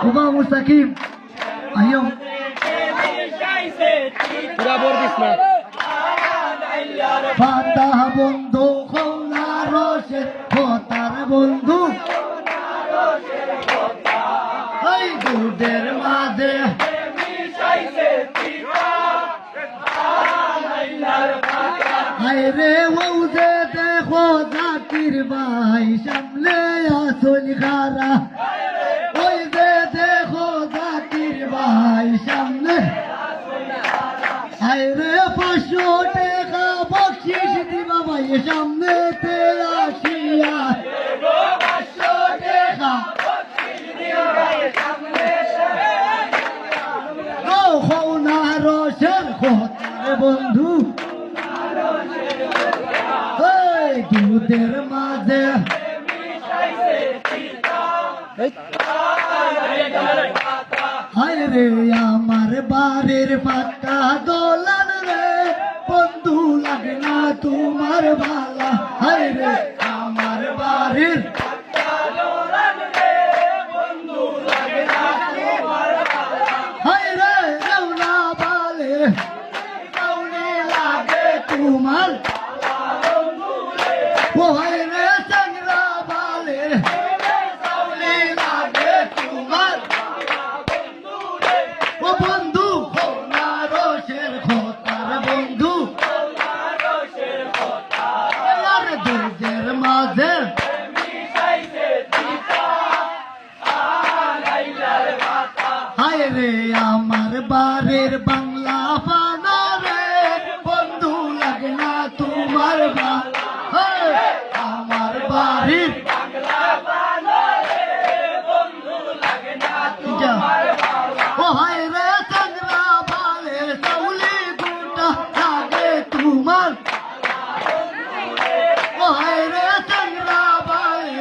Uba Mustaqim. Ayo. পুরা বর this না Fatah বন্ধু খোলা রসে খোতার বন্ধু এই দুধের মাঝে আরে ওজে দেখো জাকির ভাই সামনে আসল খারা ওই যে দেখো জাকির ভাই সামনে আরে 500 টাকা বকশিশ দিবা ভাই সামনেতে আসিয়া 500 টাকা খোনা রসের খোতার বন্ধু এই দুধের মাঝে হায় রে আমার বাড়ির পাতা দোলান রে বন্ধু লাগে না তোমার ভালা হায় রে আমার বাড়ির হায় রে রৌনা বালে রৌনি লাগে তোমার ও হায় রে সংরা বালে রৌনি লাগে তোমার ও বন্ধু খোনা রসের খোতার বন্ধু আর দুধের মাঝে হায় রে আমার বাড়ির বাংলা পানা রে বন্ধু লাগে না তোমার ভালা হায়, আমার বাড়ির ও হায় রে সংরা বালে চাউলি গুটা লাগে তোমার ও হায় রে সংরা বালে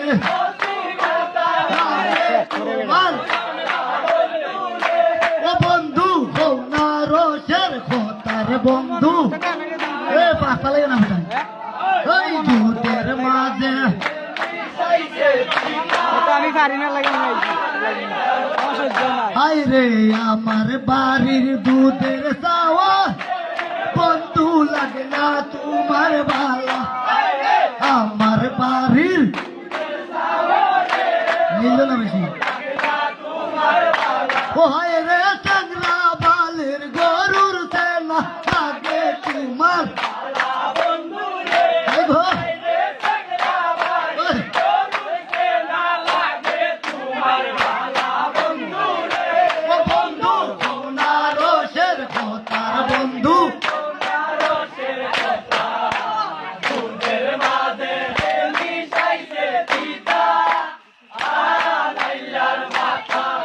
লাগে তোমার ও বন্ধু খোনা রসের খোতার বন্ধু এ পাখা লাগে না ভাই ওই দুধের মাঝে আমি পারি না লাগে হায় রে আমার বাড়ির দুধের চাওয়া বন্ধু লাগে না তোমার ভালা আমার বাড়ির নিল না বেশি ও হায় রে চাংরা বালের গরুর সেনা লাগে তোমার হায় গো। ওই, ও বন্ধু খোনা রসের খোতার বন্ধু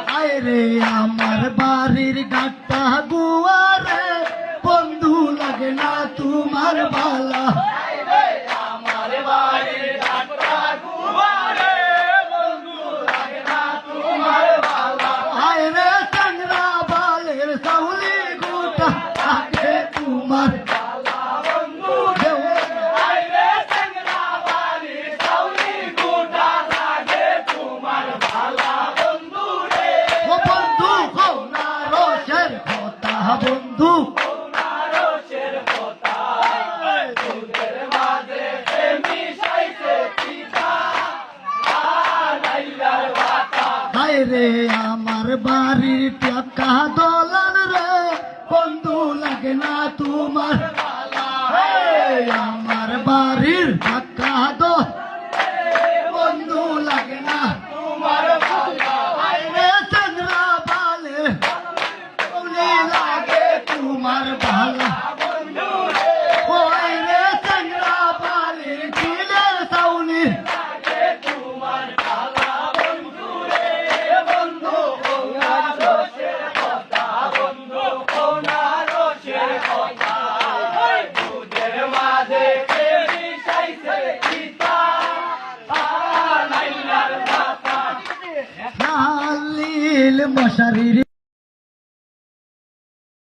হায় রে আমার বাড়ির গাটা গুয়ারে বন্ধু লাগে না তোমার ভালা হায় রে চাংরা বালের চাউলি গুটা লাগে তোমার ও বন্ধু খোনা রসের খোতা বন্ধু হায় রে আমার বাড়ির টাকা দোলান রে বন্ধু লাগে না তোমার হেই, আমার বাড়ির টাকা দো বন্ধু লাগে না হায় রে চন্দ্রা বালে উনি লাগে তোমার ভালা ওই রে চন্দ্রা বালের চিলের সাউনি মশারির